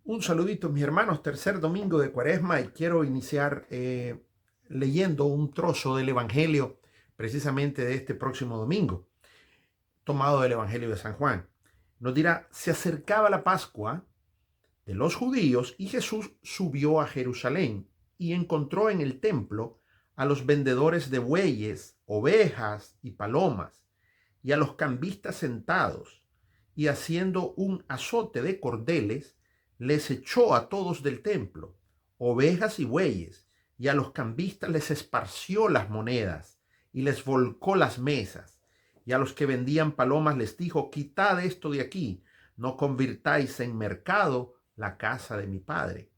Un saludito, mis hermanos, tercer domingo de Cuaresma y quiero iniciar leyendo un trozo del Evangelio precisamente de este próximo domingo, tomado del Evangelio de San Juan. Nos dirá, se acercaba la Pascua de los judíos y Jesús subió a Jerusalén y encontró en el templo a los vendedores de bueyes, ovejas y palomas y a los cambistas sentados y haciendo un azote de cordeles les echó a todos del templo, ovejas y bueyes, y a los cambistas les esparció las monedas y les volcó las mesas, y a los que vendían palomas les dijo, quitad esto de aquí, no convirtáis en mercado la casa de mi padre.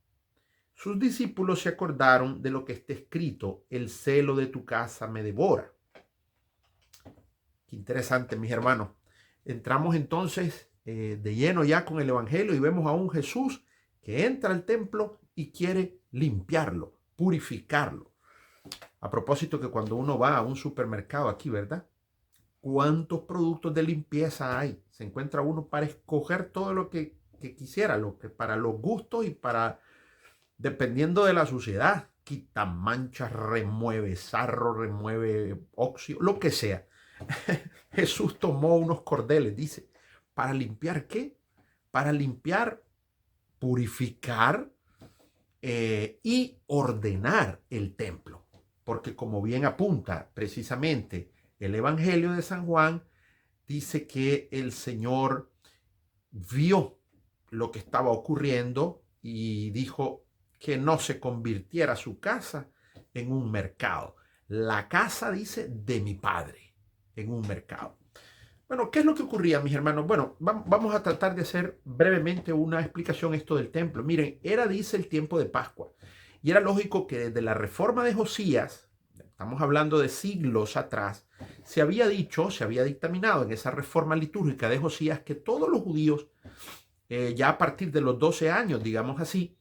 Sus discípulos se acordaron de lo que está escrito, el celo de tu casa me devora. Qué interesante, mis hermanos. Entramos entonces de lleno ya con el Evangelio y vemos a un Jesús que entra al templo y quiere limpiarlo, purificarlo. A propósito que cuando uno va a un supermercado aquí, ¿verdad? ¿Cuántos productos de limpieza hay? Se encuentra uno para escoger todo lo que quisiera, lo que para los gustos y para, dependiendo de la suciedad, quita manchas, remueve sarro, remueve óxido, lo que sea. Jesús tomó unos cordeles, dice, ¿para limpiar qué? Para limpiar, purificar y ordenar el templo. Porque como bien apunta precisamente el Evangelio de San Juan, dice que el Señor vio lo que estaba ocurriendo y dijo que no se convirtiera su casa en un mercado. La casa, dice, de mi Padre, en un mercado. Bueno, ¿qué es lo que ocurría, mis hermanos? Bueno, vamos a tratar de hacer brevemente una explicación esto del templo. Miren, era, dice, el tiempo de Pascua. Y era lógico que desde la reforma de Josías, estamos hablando de siglos atrás, se había dicho, se había dictaminado en esa reforma litúrgica de Josías que todos los judíos, ya a partir de los 12 años, digamos así,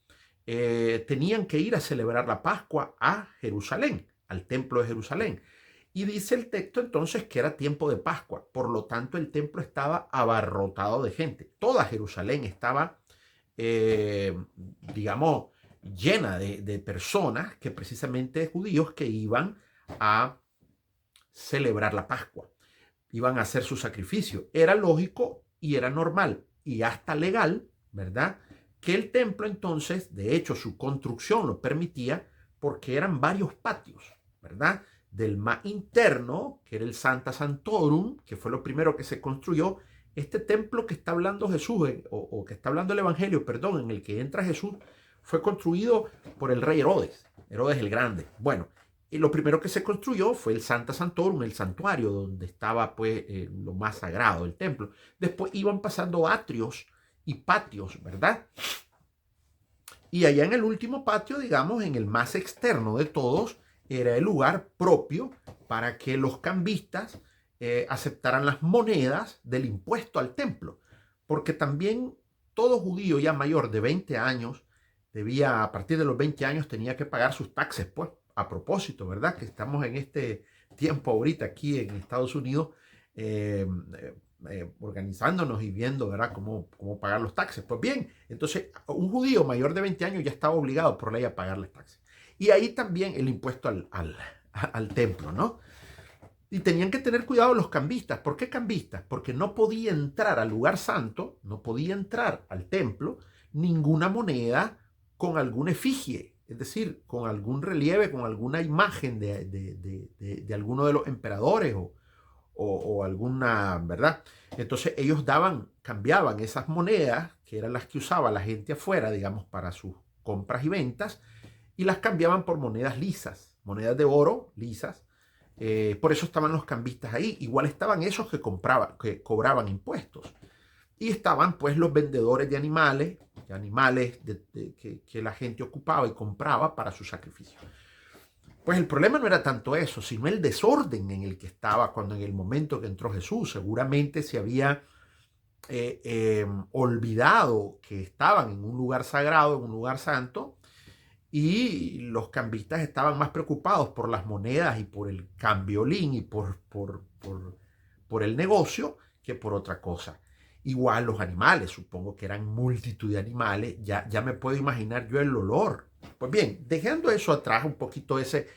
tenían que ir a celebrar la Pascua a Jerusalén, al templo de Jerusalén. Y dice el texto entonces que era tiempo de Pascua, por lo tanto el templo estaba abarrotado de gente. Toda Jerusalén estaba, eh, digamos, llena de personas que precisamente judíos que iban a celebrar la Pascua, iban a hacer su sacrificio. Era lógico y era normal y hasta legal, ¿verdad? Que el templo entonces, de hecho su construcción lo permitía porque eran varios patios, ¿verdad? Del más interno, que era el Santa Santorum, que fue lo primero que se construyó, este templo que está hablando Jesús, o que está hablando el Evangelio, perdón, en el que entra Jesús, fue construido por el rey Herodes, Herodes el Grande. Bueno, y lo primero que se construyó fue el Santa Santorum, el santuario donde estaba pues lo más sagrado, el templo. Después iban pasando atrios y patios, ¿verdad? Y allá en el último patio, digamos, en el más externo de todos, era el lugar propio para que los cambistas aceptaran las monedas del impuesto al templo. Porque también todo judío ya mayor de 20 años debía, a partir de los 20 años, tenía que pagar sus taxes, pues, a propósito, ¿verdad? Que estamos en este tiempo ahorita aquí en Estados Unidos, eh, organizándonos y viendo, ¿verdad?, cómo pagar los taxes. Pues bien, entonces un judío mayor de 20 años ya estaba obligado por ley a pagar las taxes. Y ahí también el impuesto al templo, ¿no? Y tenían que tener cuidado los cambistas. ¿Por qué cambistas? Porque no podía entrar al lugar santo, no podía entrar al templo, ninguna moneda con alguna efigie, es decir, con algún relieve, con alguna imagen de alguno de los emperadores o alguna, ¿verdad? Entonces ellos cambiaban esas monedas, que eran las que usaba la gente afuera, digamos, para sus compras y ventas, y las cambiaban por monedas lisas, monedas de oro lisas. Por eso estaban los cambistas ahí. Igual estaban esos que cobraban impuestos. Y estaban pues los vendedores de animales que la gente ocupaba y compraba para su sacrificio. Pues el problema no era tanto eso, sino el desorden en el que estaba cuando en el momento que entró Jesús. Seguramente se había olvidado que estaban en un lugar sagrado, en un lugar santo, y los cambistas estaban más preocupados por las monedas y por el cambiolín y por el negocio que por otra cosa. Igual los animales, supongo que eran multitud de animales, ya me puedo imaginar yo el olor. Pues bien, dejando eso atrás, un poquito ese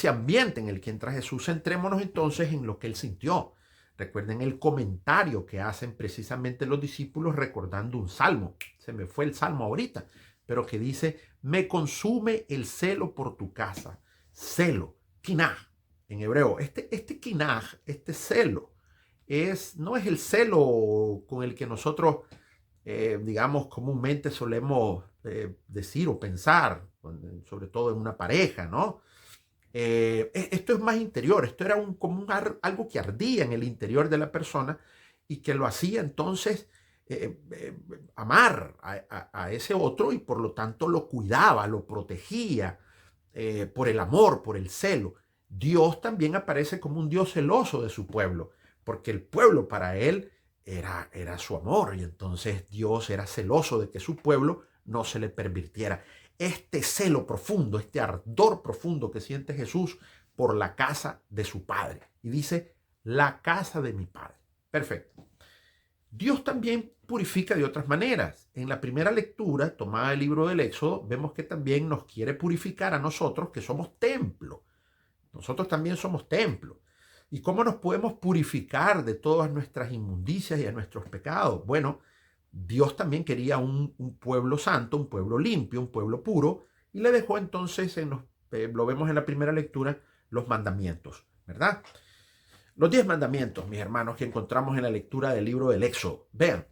ambiente en el que entra Jesús, centrémonos entonces en lo que él sintió. Recuerden el comentario que hacen precisamente los discípulos recordando un salmo. Se me fue el salmo ahorita, pero que dice, me consume el celo por tu casa. Celo, kinaj, en hebreo. Este kinaj, este celo, no es el celo con el que nosotros, digamos, comúnmente solemos decir o pensar, sobre todo en una pareja, ¿no? Esto es más interior, esto era algo que ardía en el interior de la persona y que lo hacía entonces amar a ese otro y por lo tanto lo cuidaba, lo protegía por el amor, por el celo. Dios también aparece como un Dios celoso de su pueblo, porque el pueblo para él era su amor y entonces Dios era celoso de que su pueblo no se le pervirtiera. Este celo profundo, este ardor profundo que siente Jesús por la casa de su Padre. Y dice, la casa de mi Padre. Perfecto. Dios también purifica de otras maneras. En la primera lectura, tomada del libro del Éxodo, vemos que también nos quiere purificar a nosotros, que somos templo. Nosotros también somos templo. ¿Y cómo nos podemos purificar de todas nuestras inmundicias y de nuestros pecados? Bueno, Dios también quería un pueblo santo, un pueblo limpio, un pueblo puro, y le dejó entonces, lo vemos en la primera lectura, los mandamientos, ¿verdad? Los 10 mandamientos, mis hermanos, que encontramos en la lectura del libro del Éxodo. Vean,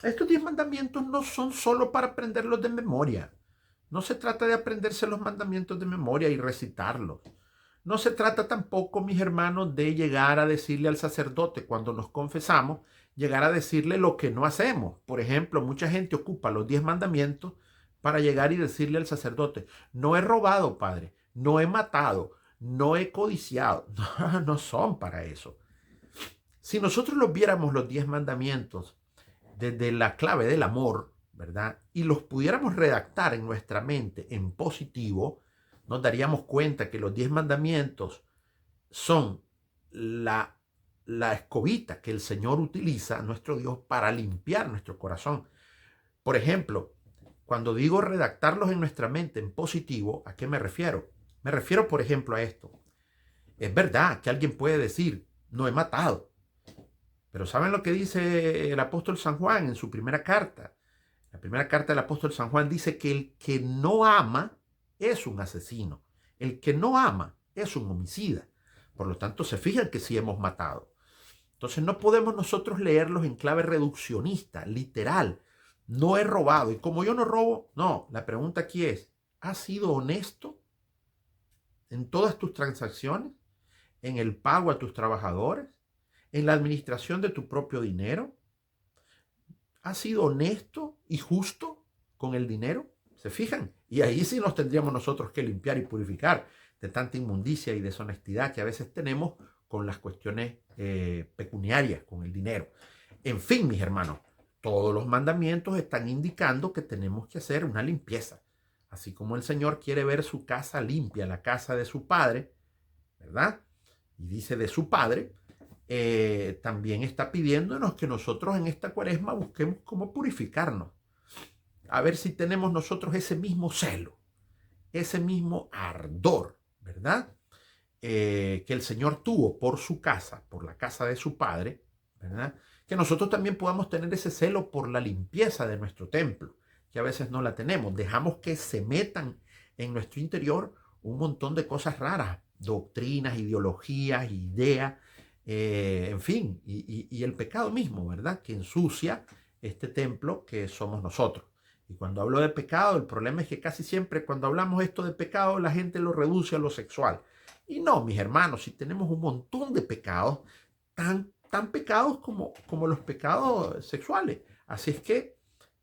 estos 10 mandamientos no son solo para aprenderlos de memoria. No se trata de aprenderse los mandamientos de memoria y recitarlos. No se trata tampoco, mis hermanos, de llegar a decirle al sacerdote cuando nos confesamos, llegar a decirle lo que no hacemos. Por ejemplo, mucha gente ocupa los 10 mandamientos para llegar y decirle al sacerdote, no he robado, padre, no he matado, no he codiciado. No, no son para eso. Si nosotros los viéramos los 10 mandamientos desde la clave del amor, ¿verdad? Y los pudiéramos redactar en nuestra mente en positivo, nos daríamos cuenta que los 10 mandamientos son la escobita que el Señor utiliza, nuestro Dios, para limpiar nuestro corazón. Por ejemplo, cuando digo redactarlos en nuestra mente en positivo, ¿a qué me refiero? Me refiero, por ejemplo, a esto. Es verdad que alguien puede decir, no he matado. Pero ¿saben lo que dice el apóstol San Juan en su primera carta? La primera carta del apóstol San Juan dice que el que no ama es un asesino. El que no ama es un homicida. Por lo tanto, se fijan que sí hemos matado. Entonces no podemos nosotros leerlos en clave reduccionista, literal. No he robado. Y como yo no robo, no. La pregunta aquí es, ¿has sido honesto en todas tus transacciones? ¿En el pago a tus trabajadores? ¿En la administración de tu propio dinero? ¿Has sido honesto y justo con el dinero? ¿Se fijan? Y ahí sí nos tendríamos nosotros que limpiar y purificar de tanta inmundicia y deshonestidad que a veces tenemos con las cuestiones pecuniarias, con el dinero. En fin, mis hermanos, todos los mandamientos están indicando que tenemos que hacer una limpieza. Así como el Señor quiere ver su casa limpia, la casa de su Padre, ¿verdad? Y dice de su Padre, también está pidiéndonos que nosotros en esta cuaresma busquemos cómo purificarnos. A ver si tenemos nosotros ese mismo celo, ese mismo ardor, ¿verdad? Que el Señor tuvo por su casa, por la casa de su Padre, ¿verdad? Que nosotros también podamos tener ese celo por la limpieza de nuestro templo, que a veces no la tenemos. Dejamos que se metan en nuestro interior un montón de cosas raras, doctrinas, ideologías, ideas, en fin, y el pecado mismo, ¿verdad? Que ensucia este templo que somos nosotros. Y cuando hablo de pecado, el problema es que casi siempre cuando hablamos esto de pecado, la gente lo reduce a lo sexual. Y no, mis hermanos, si tenemos un montón de pecados, tan pecados como los pecados sexuales. Así es que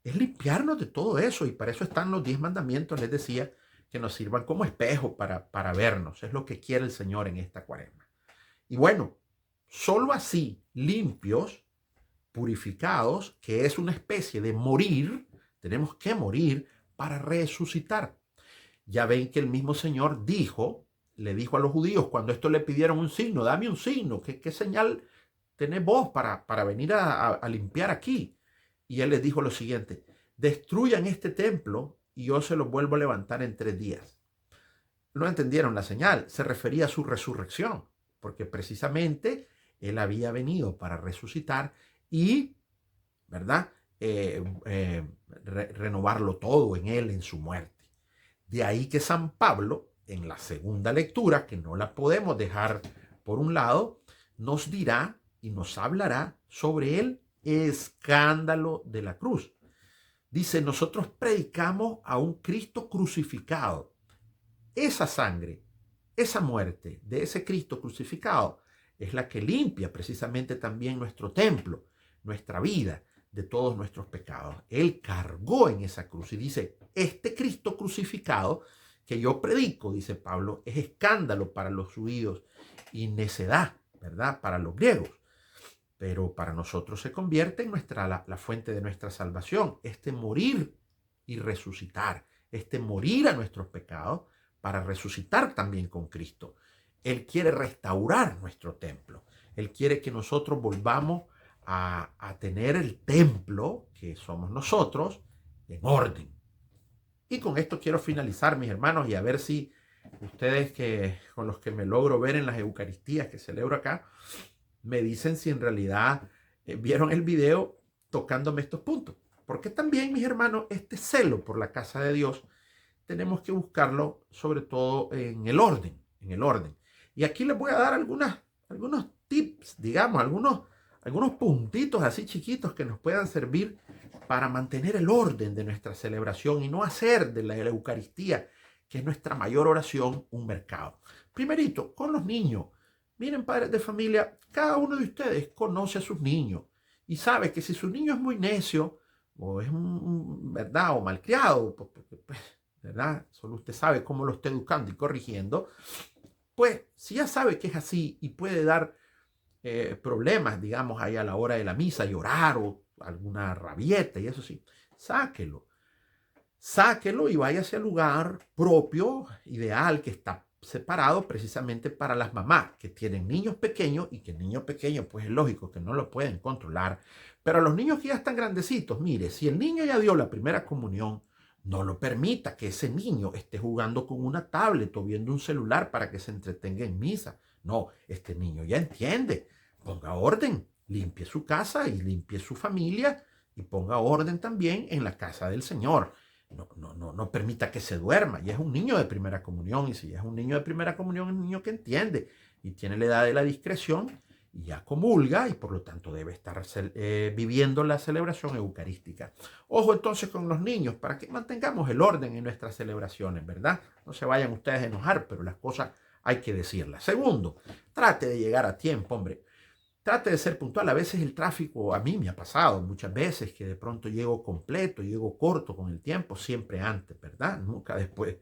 es limpiarnos de todo eso y para eso están los 10 mandamientos, les decía, que nos sirvan como espejo para vernos. Es lo que quiere el Señor en esta cuaresma. Y bueno, solo así, limpios, purificados, que es una especie de morir, tenemos que morir para resucitar. Ya ven que el mismo Señor le dijo a los judíos cuando esto le pidieron un signo, dame un signo, ¿qué señal tenés vos para venir a limpiar aquí? Y él les dijo lo siguiente: destruyan este templo y yo se lo vuelvo a levantar en 3 días. No entendieron la señal, se refería a su resurrección, porque precisamente él había venido para resucitar y, ¿verdad? Renovarlo todo en él, en su muerte. De ahí que San Pablo, en la segunda lectura, que no la podemos dejar por un lado, nos dirá y nos hablará sobre el escándalo de la cruz. Dice: nosotros predicamos a un Cristo crucificado. Esa sangre, esa muerte de ese Cristo crucificado es la que limpia precisamente también nuestro templo, nuestra vida de todos nuestros pecados. Él cargó en esa cruz y dice: este Cristo crucificado que yo predico, dice Pablo, es escándalo para los judíos y necedad, ¿verdad?, para los griegos. Pero para nosotros se convierte en la fuente de nuestra salvación. Este morir y resucitar, este morir a nuestros pecados para resucitar también con Cristo. Él quiere restaurar nuestro templo. Él quiere que nosotros volvamos a tener el templo, que somos nosotros, en orden. Y con esto quiero finalizar, mis hermanos, y a ver si ustedes con los que me logro ver en las Eucaristías que celebro acá, me dicen si en realidad vieron el video tocándome estos puntos. Porque también, mis hermanos, este celo por la casa de Dios tenemos que buscarlo sobre todo en el orden, Y aquí les voy a dar algunos tips, digamos, algunos puntitos así chiquitos que nos puedan servir para mantener el orden de nuestra celebración y no hacer de la Eucaristía, que es nuestra mayor oración, un mercado. Primerito, con los niños. Miren, padres de familia, cada uno de ustedes conoce a sus niños y sabe que si su niño es muy necio o es ¿verdad?, o malcriado, pues, ¿verdad?, solo usted sabe cómo lo está educando y corrigiendo, pues si ya sabe que es así y puede dar problemas, digamos, ahí a la hora de la misa, llorar o alguna rabieta y eso sí, sáquelo y váyase al lugar propio, ideal, que está separado precisamente para las mamás que tienen niños pequeños y que niños pequeños, pues es lógico que no lo pueden controlar. Pero a los niños que ya están grandecitos, mire, si el niño ya dio la primera comunión, no lo permita que ese niño esté jugando con una tablet o viendo un celular para que se entretenga en misa. No, este niño ya entiende. Ponga orden, limpie su casa y limpie su familia y ponga orden también en la casa del Señor. No permita que se duerma. Y es un niño de primera comunión. Y si es un niño de primera comunión, es un niño que entiende y tiene la edad de la discreción y ya comulga y por lo tanto debe estar viviendo la celebración eucarística. Ojo entonces con los niños para que mantengamos el orden en nuestras celebraciones, ¿verdad? No se vayan ustedes a enojar, pero las cosas hay que decirlas. Segundo, trate de llegar a tiempo, hombre. Trate de ser puntual. A veces el tráfico, a mí me ha pasado muchas veces que de pronto llego completo, llego corto con el tiempo, siempre antes, ¿verdad? Nunca después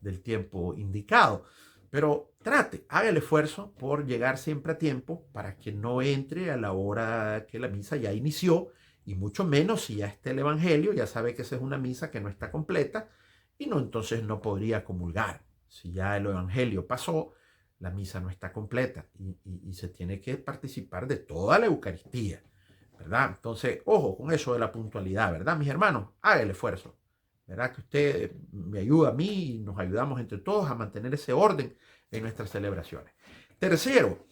del tiempo indicado. Pero trate, haga el esfuerzo por llegar siempre a tiempo para que no entre a la hora que la misa ya inició y mucho menos si ya está el Evangelio, ya sabe que esa es una misa que no está completa y no, entonces no podría comulgar. Si ya el Evangelio pasó, la misa no está completa y se tiene que participar de toda la Eucaristía, ¿verdad? Entonces, ojo con eso de la puntualidad, ¿verdad, mis hermanos? Haga el esfuerzo, ¿verdad? Que usted me ayuda a mí y nos ayudamos entre todos a mantener ese orden en nuestras celebraciones. Tercero,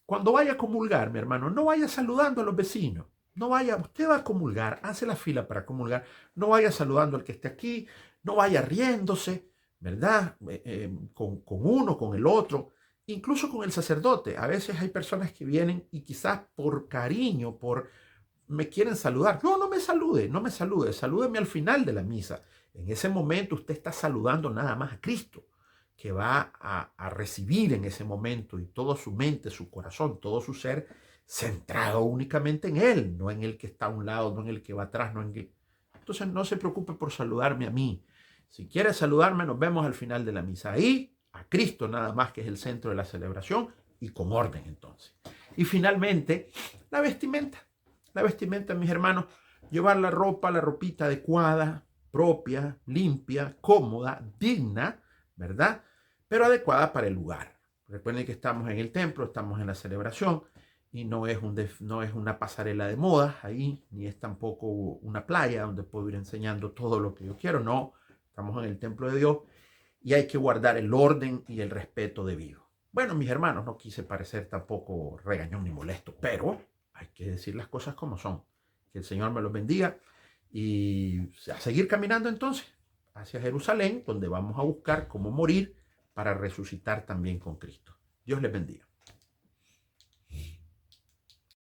cuando vaya a comulgar, mi hermano, no vaya saludando a los vecinos. No vaya, usted va a comulgar, hace la fila para comulgar, no vaya saludando al que esté aquí, no vaya riéndose, ¿verdad? Con uno, con el otro. Incluso con el sacerdote, a veces hay personas que vienen y quizás por cariño, me quieren saludar. No me salude, salúdeme al final de la misa. En ese momento usted está saludando nada más a Cristo, que va a recibir en ese momento y toda su mente, su corazón, todo su ser centrado únicamente en Él, no en el que está a un lado, no en el que va atrás, no en el... Entonces no se preocupe por saludarme a mí. Si quiere saludarme, nos vemos al final de la misa. Ahí a Cristo nada más, que es el centro de la celebración, y con orden entonces. Y finalmente, la vestimenta. La vestimenta, mis hermanos, llevar la ropita adecuada, propia, limpia, cómoda, digna, ¿verdad? Pero adecuada para el lugar. Recuerden que estamos en el templo, estamos en la celebración, y no es una pasarela de modas ahí, ni es tampoco una playa donde puedo ir enseñando todo lo que yo quiero. No, estamos en el templo de Dios y hay que guardar el orden y el respeto debido. Bueno, mis hermanos, no quise parecer tampoco regañón ni molesto, pero hay que decir las cosas como son. Que el Señor me los bendiga y a seguir caminando entonces hacia Jerusalén, donde vamos a buscar cómo morir para resucitar también con Cristo. Dios les bendiga.